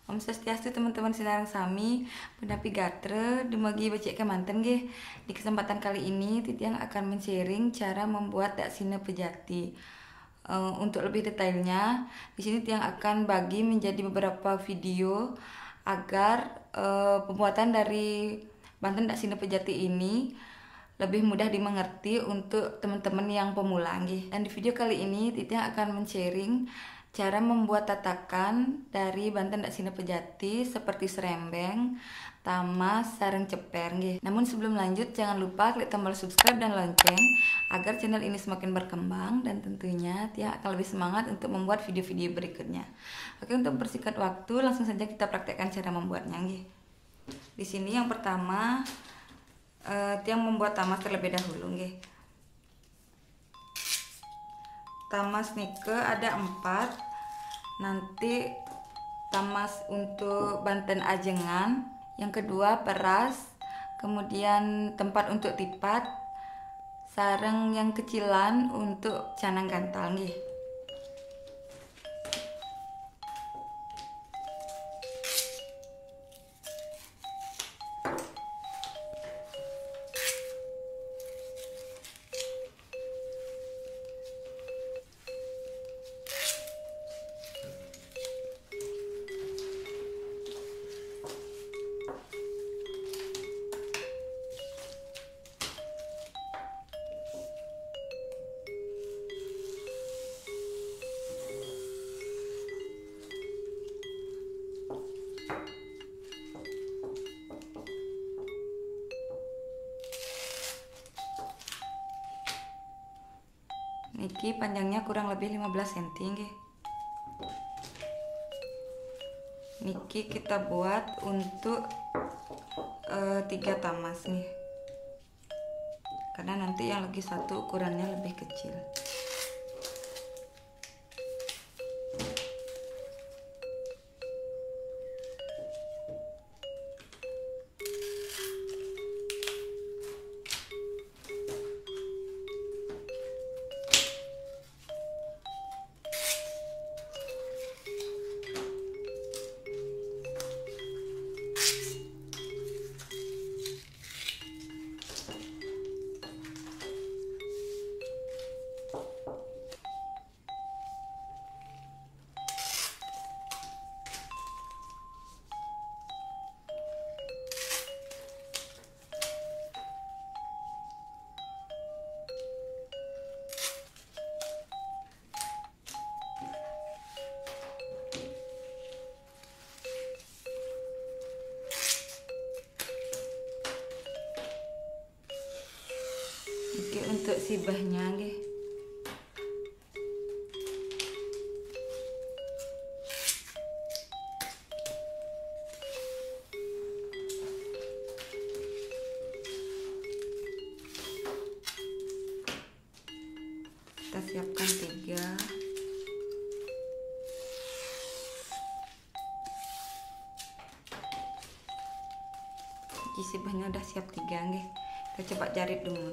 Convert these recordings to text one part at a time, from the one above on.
Om Swastiastu teman-teman sinarang sami, pendapi gatre, dumagi becek kemanten ge. Di kesempatan kali ini Titiang akan men-sharing cara membuat daksina pejati. Untuk lebih detailnya, di sini Tiang akan bagi menjadi beberapa video agar pembuatan dari Banten daksina pejati ini lebih mudah dimengerti untuk teman-teman yang pemula nggih. Dan di video kali ini Titiang akan men-sharing cara membuat tatakan dari Banten daksina pejati seperti serembeng, tamas, sareng ceper nggih. Namun sebelum lanjut jangan lupa klik tombol subscribe dan lonceng agar channel ini semakin berkembang dan tentunya Tia akan lebih semangat untuk membuat video-video berikutnya. Oke, untuk mempersingkat waktu langsung saja kita praktekkan cara membuatnya nggih. Di sini yang pertama Tia membuat tamas terlebih dahulu nggih. Tamas nike ada 4. Nanti tamas untuk Banten ajengan, yang kedua peras, kemudian tempat untuk tipat, sareng yang kecilan untuk canang gantal nggih. Niki panjangnya kurang lebih 15 cm nggih. Niki kita buat untuk 3 tamas nih. Karena nanti yang lagi satu ukurannya lebih kecil. Oke, untuk sibahnya nggih. Kita siapkan 3. Sibahnya udah siap 3 nggih. Kita coba jarit dulu.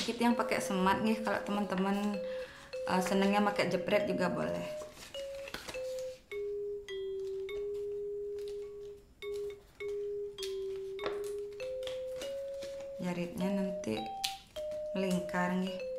Kita yang pakai semat nih, kalau teman-teman senengnya pakai jepret juga boleh. Jaritnya nanti melingkar nih.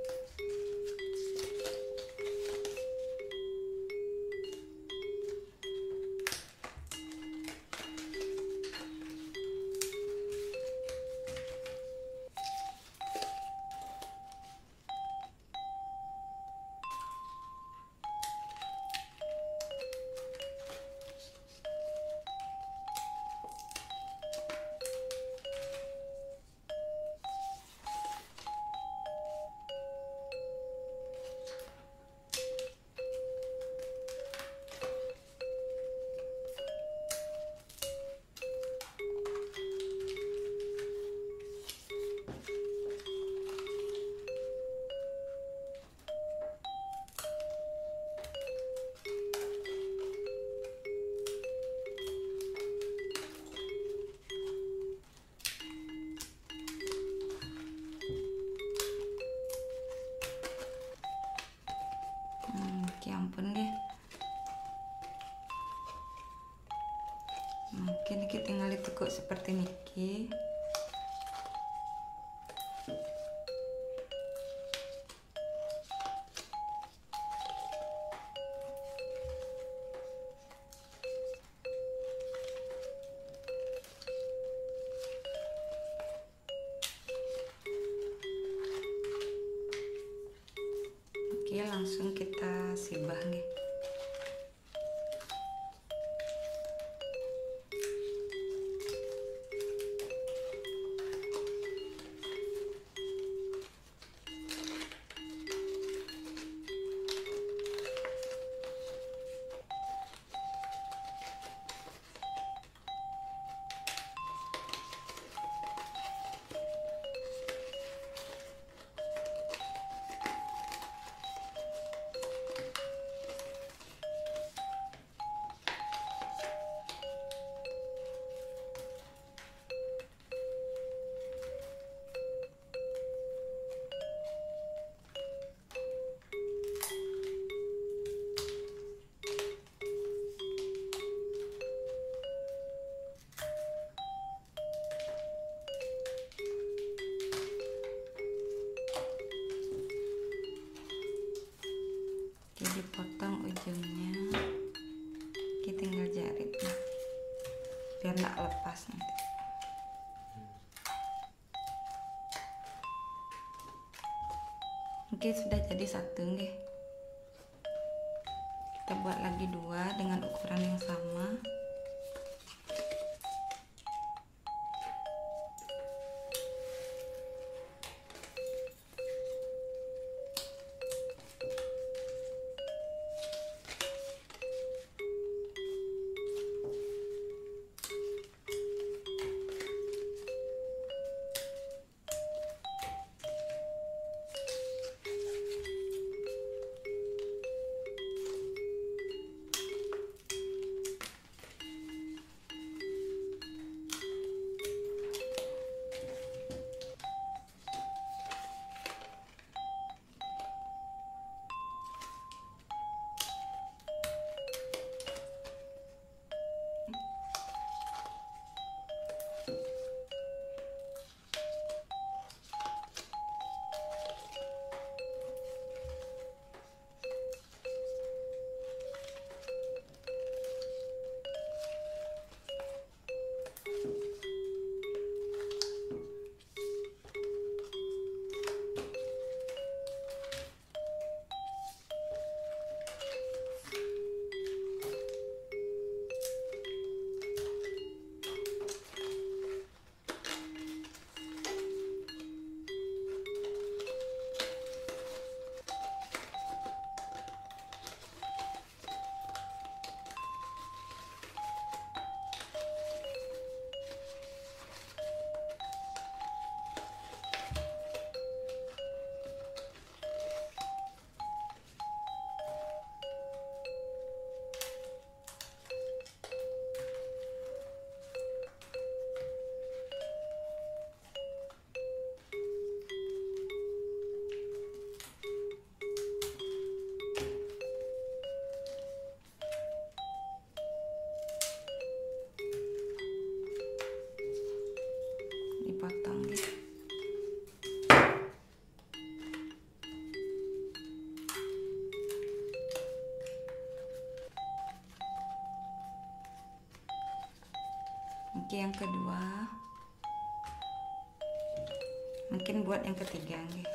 seperti niki. Oke, langsung kita sibah nih. Dipotong ujungnya, kita tinggal jahit nih, biar nggak lepas nanti. Oke, sudah jadi satu nih. Kita buat lagi dua dengan ukuran yang sama. Dipotong gitu. Oke, yang kedua. Mungkin buat yang ketiga nih.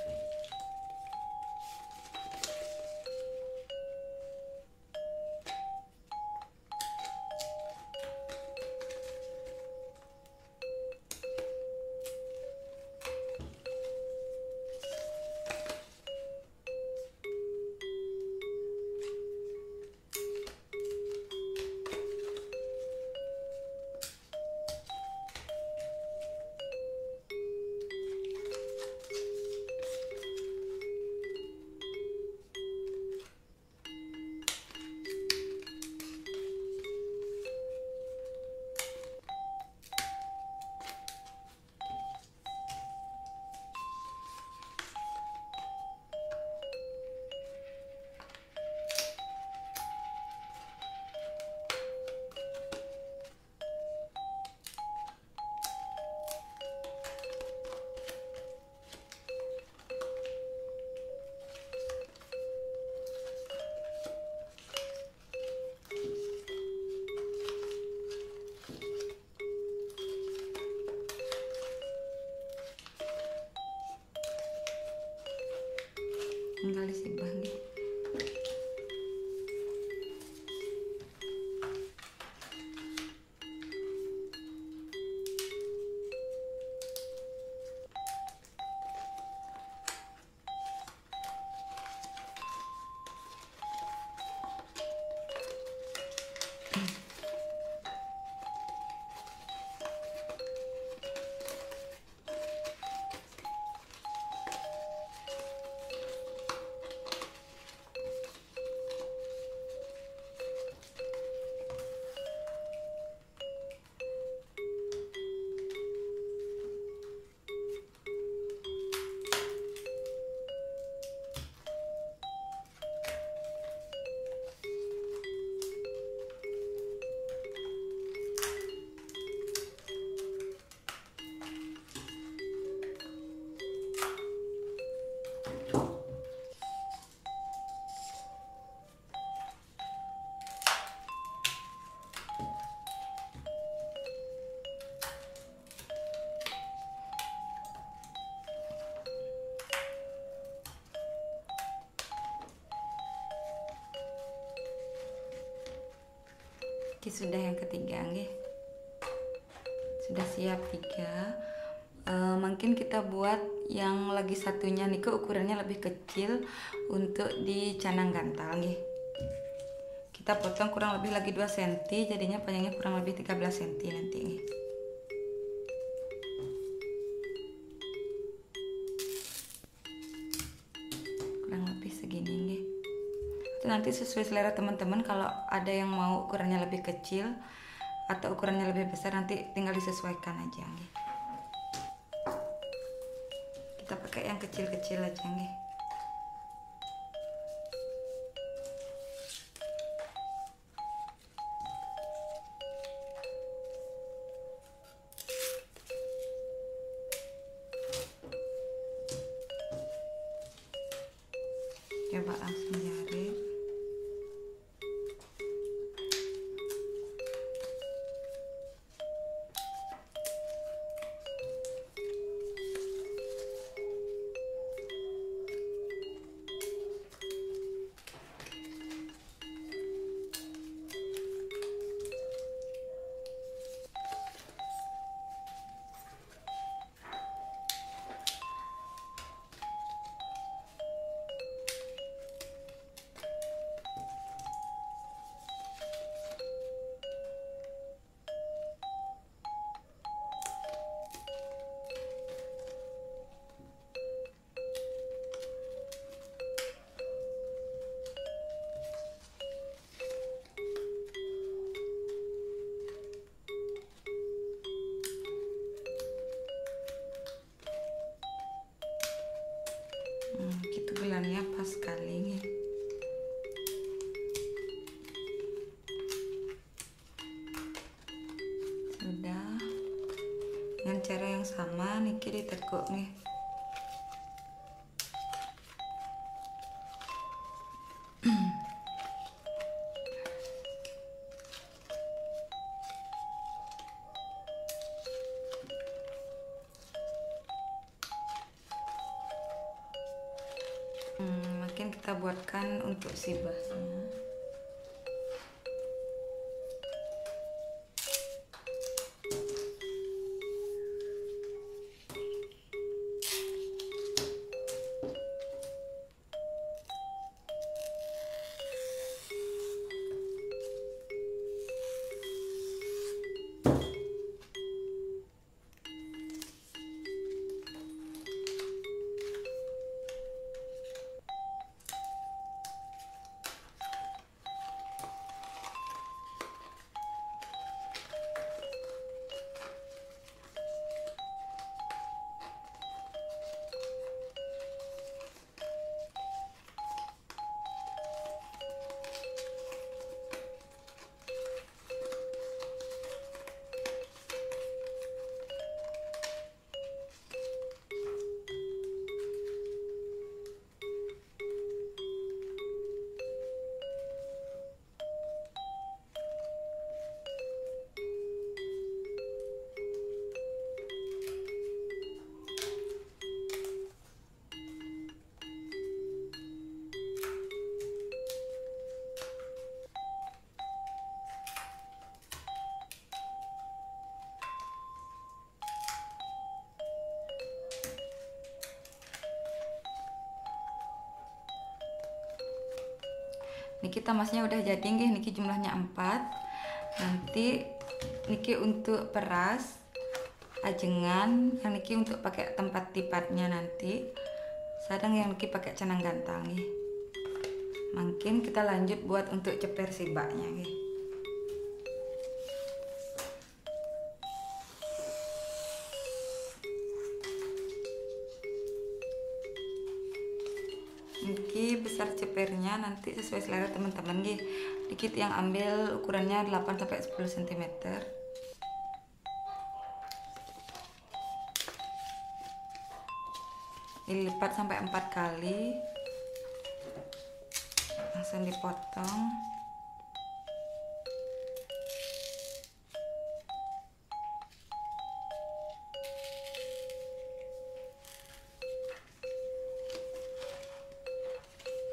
tinggal disibah nggih. Oke, sudah yang ketiga nggih. Sudah siap 3. Mungkin kita buat yang lagi satunya nih, ukurannya lebih kecil untuk di canang gantal nggih. Kita potong kurang lebih lagi 2 cm, jadinya panjangnya kurang lebih 13 cm nanti nggih. Kurang lebih segini nggih. Itu nanti sesuai selera teman-teman, kalau ada yang mau ukurannya lebih kecil atau ukurannya lebih besar nanti tinggal disesuaikan aja nggih. Kita pakai yang kecil-kecil aja nggih. Coba langsung jahit. Gitu gelarnya pas sekali nih. Sudah. Dengan cara yang sama niki ditekuk nih. Makin kita buatkan untuk sibahnya. Niki tamasnya udah jadi nggih, niki jumlahnya 4. Nanti niki untuk peras ajengan, yang niki untuk pakai tempat lipatnya nanti. Sadang yang niki pakai canang gantang nggih. Mungkin kita lanjut buat untuk ceper sibaknya nggih. Niki besar cepernya nanti sesuai selera teman-teman nggih. Dikit yang ambil ukurannya 8 sampai 10 cm. Dilipat sampai 4 kali, langsung dipotong.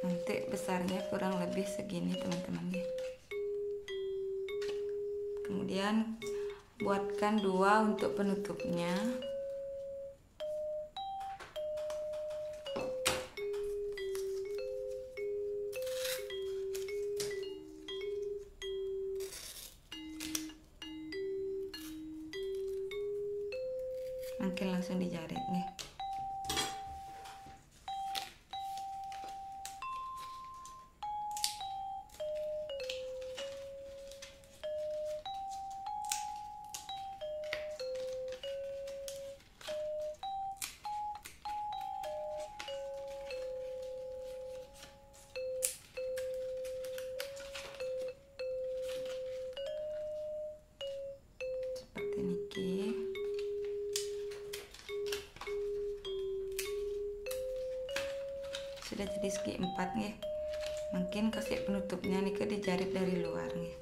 Nanti besarnya kurang lebih segini teman-teman ya. Kemudian buatkan 2 untuk penutupnya. Mungkin langsung dijarit nih. Seperti niki. Sudah jadi segi 4 nih. Mungkin kasih penutupnya nih ke dijarit dari luar nih.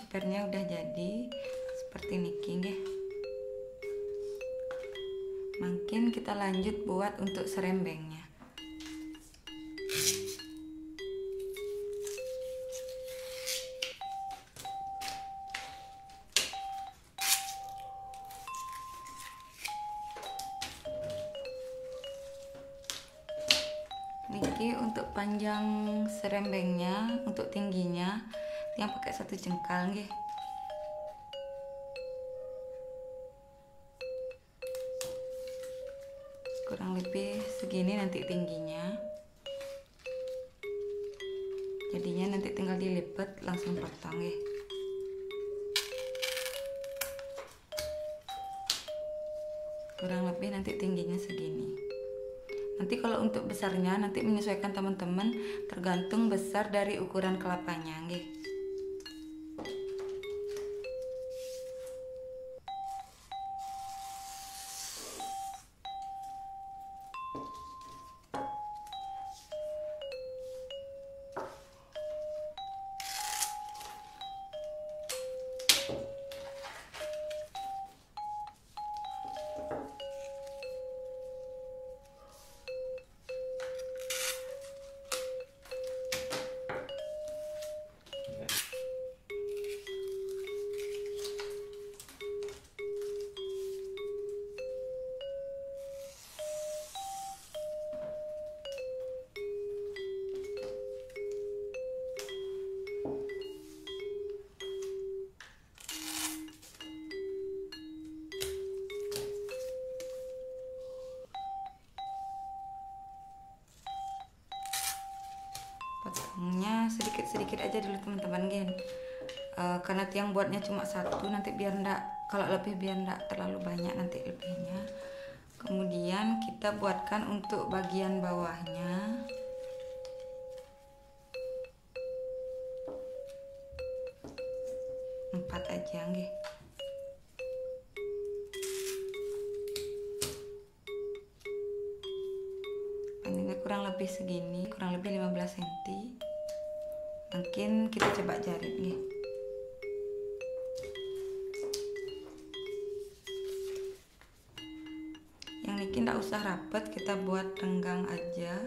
Cepernya udah jadi seperti niki nggih. Mungkin kita lanjut buat untuk serembengnya. Niki untuk panjang serembengnya, untuk tingginya yang pakai 1 jengkal nggih. Kurang lebih segini nanti tingginya. Jadinya nanti tinggal dilipat langsung potong nggih. Kurang lebih nanti tingginya segini. Nanti kalau untuk besarnya nanti menyesuaikan teman-teman, tergantung besar dari ukuran kelapanya nggih. Potongnya sedikit-sedikit aja dulu teman-teman gen. Karena tiang buatnya cuma 1, nanti biar ndak, kalau lebih biar ndak terlalu banyak nanti lebihnya. Kemudian kita buatkan untuk bagian bawahnya. kurang lebih segini, kurang lebih 15 cm. Mungkin kita coba jarit nih. Yang niki ndak usah rapet, kita buat renggang aja.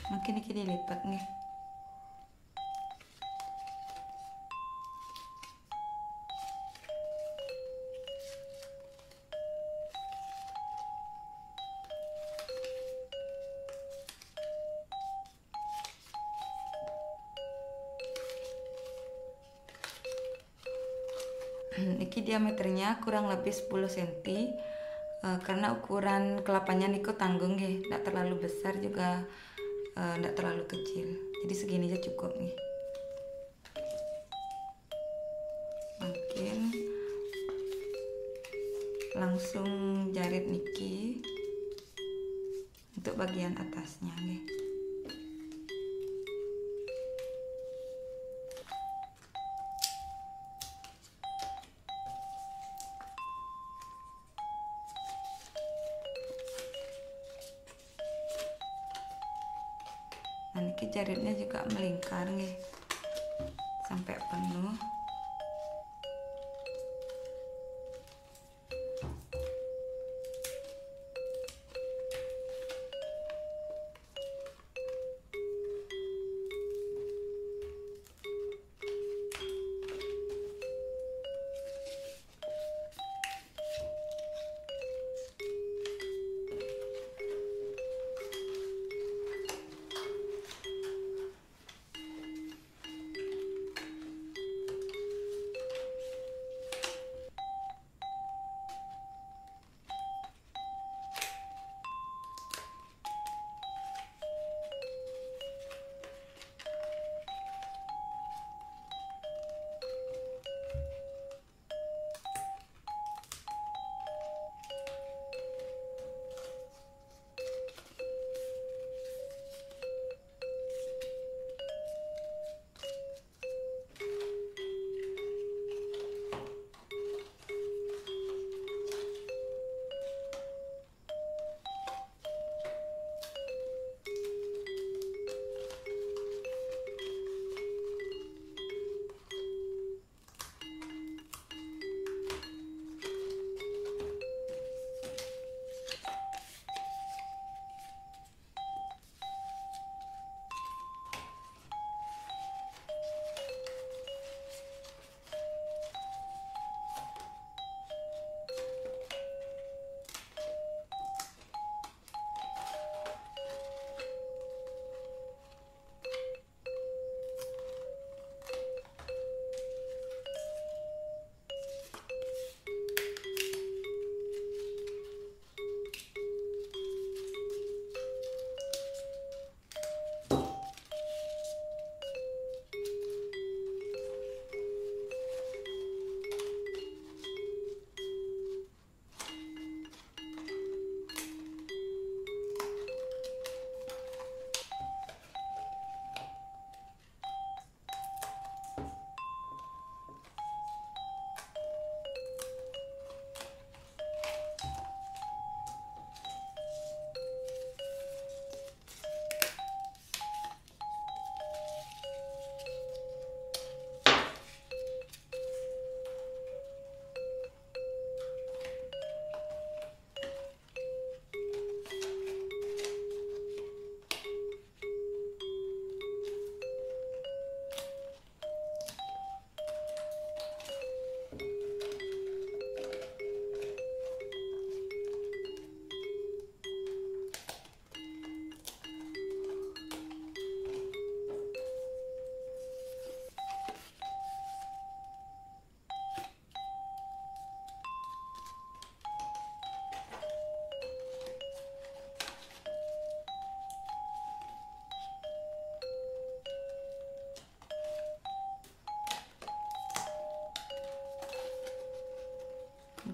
Mungkin ini dilipat nih. Niki diameternya kurang lebih 10 cm. Karena ukuran kelapanya niku tanggung nggih, tidak terlalu besar juga tidak terlalu kecil. Jadi segini aja cukup nih. Mungkin langsung jarit niki untuk bagian atasnya nih. Nah, niki jaritnya juga melingkar nih sampai penuh.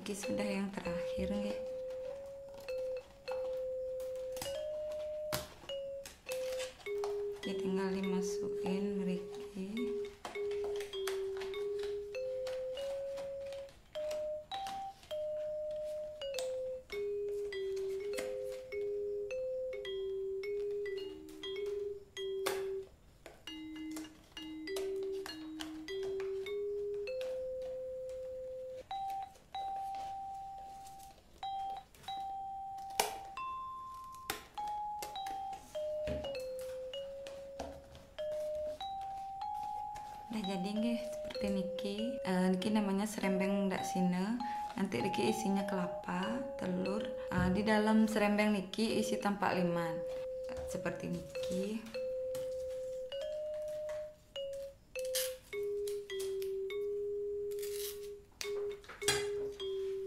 Niki sudah yang terakhir nggih. Oke, tinggal dimasukin mriki. Udah jadi nggih seperti niki. Niki namanya serembeng daksina. Nanti niki isinya kelapa, telur. Di dalam serembeng niki isi tampak liman. Seperti niki.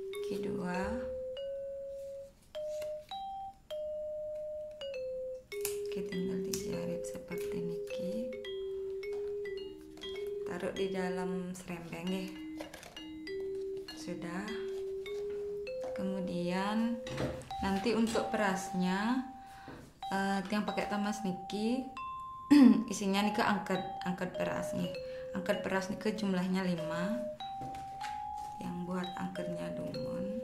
Niki dua. Oke, tinggal dijarit seperti niki. Taruh di dalam serembeng ya. Sudah. Kemudian nanti untuk berasnya yang pakai tamas niki isinya nih ke angkat beras nih. Angkat beras nih ke jumlahnya 5. Yang buat angkernya dumun.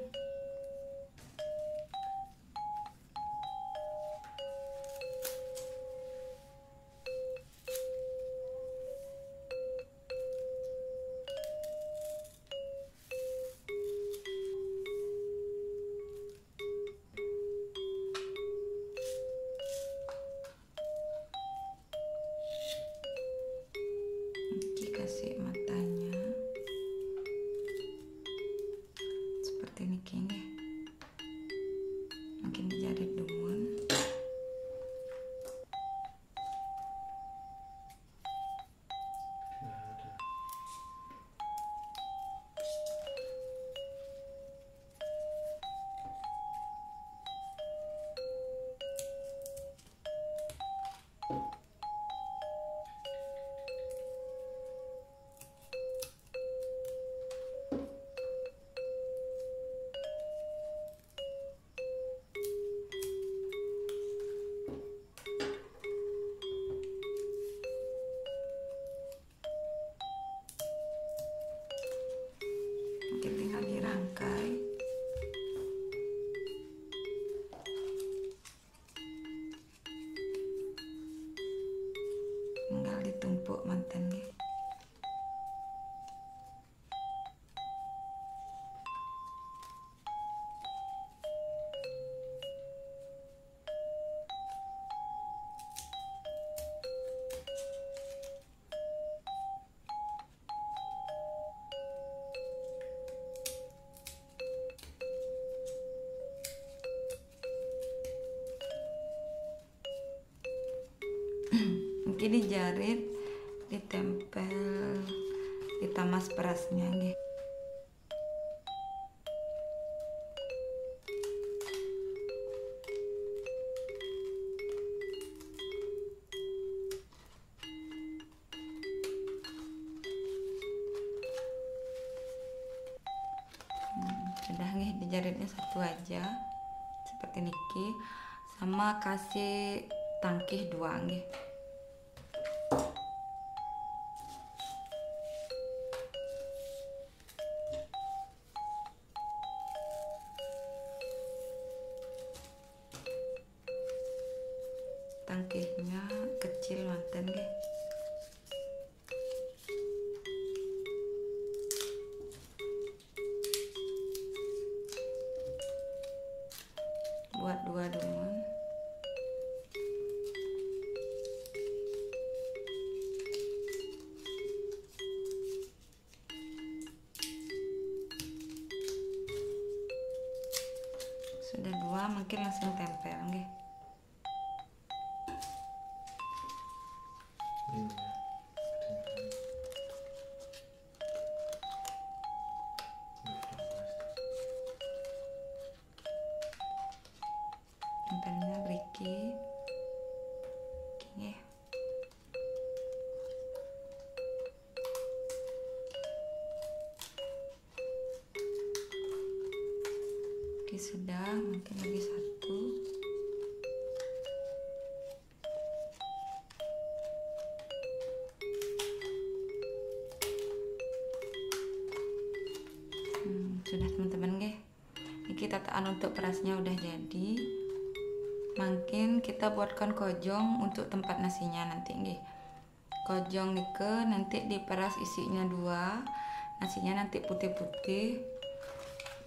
Kasih matanya seperti niki nih, makin dijarit dumun. Mungkin tinggal dirangkai. Tinggal ditumpuk manten nih. Mungkin dijarit, ditempel di tamas berasnya nih. Sudah nih, dijaritnya satu aja seperti niki, sama kasih tangkih 2 nih. Tangkihnya kecil manten nih. Buat 2 dumun. Sudah 2, mungkin langsung tempel nih. Tempelnya beriki. Oke. Oke, sudah, mungkin lagi satu. Sudah teman-teman nggih. Iki tataan untuk perasnya udah jadi. Mungkin kita buatkan kojong untuk tempat nasinya nanti nggih. Kojong nike nanti diperas isinya 2, nasinya nanti putih-putih.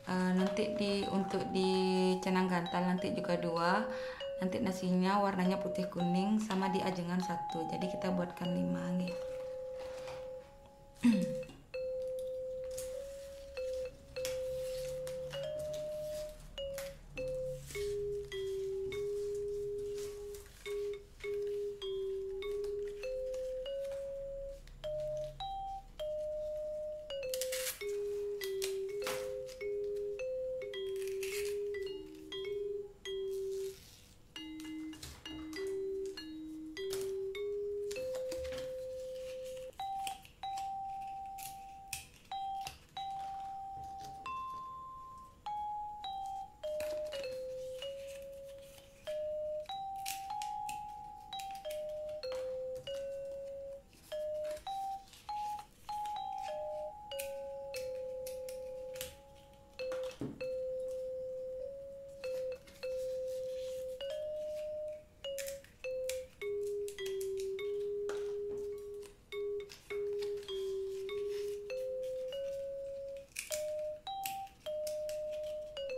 Nanti untuk di cenang gantal nanti juga 2, nanti nasinya warnanya putih kuning, sama di ajengan 1, jadi kita buatkan 5 nih.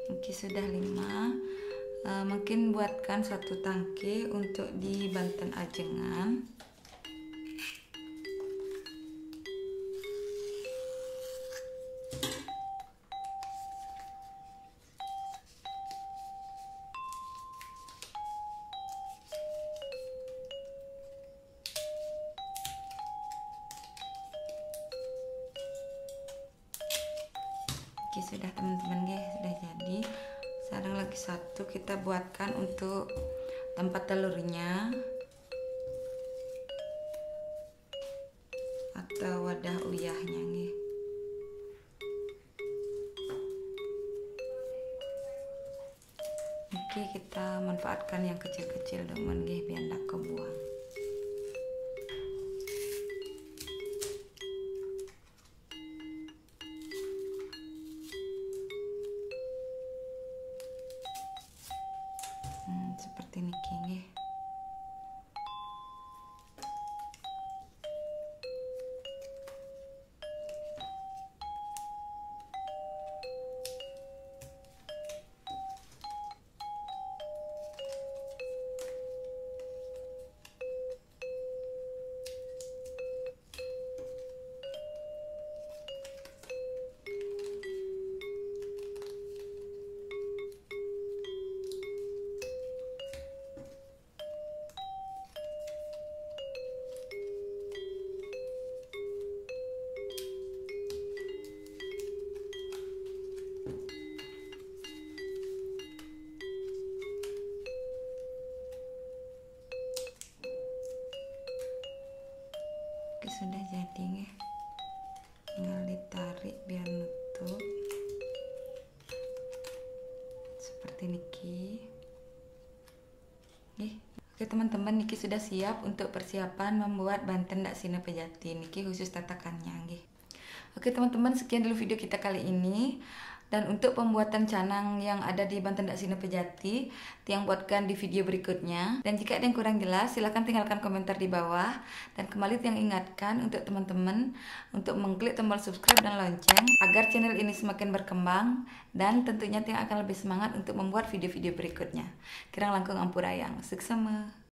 Oke, sudah 5. Mungkin buatkan 1 tangke untuk di Banten ajengan. Oke, sudah teman-teman guys, sudah jadi. Sekarang lagi 1 kita buatkan untuk tempat telurnya atau wadah uyahnya nih. Oke, kita manfaatkan yang kecil-kecil teman guys biar tidak kebuang. Seperti ini nggih. Oke, sudah jadi nih, tinggal ditarik biar nutup seperti niki. Oke teman-teman, niki sudah siap untuk persiapan membuat Banten Daksina Pejati. Niki khusus tatakannya nggih. Oke teman-teman, sekian dulu video kita kali ini. Dan untuk pembuatan canang yang ada di Banten Daksina Pejati, Tiang buatkan di video berikutnya. Dan jika ada yang kurang jelas, silahkan tinggalkan komentar di bawah. Dan kembali Tiang ingatkan untuk teman-teman untuk mengklik tombol subscribe dan lonceng agar channel ini semakin berkembang. Dan tentunya Tiang akan lebih semangat untuk membuat video-video berikutnya. Kirang langkung ampurayang, suksema.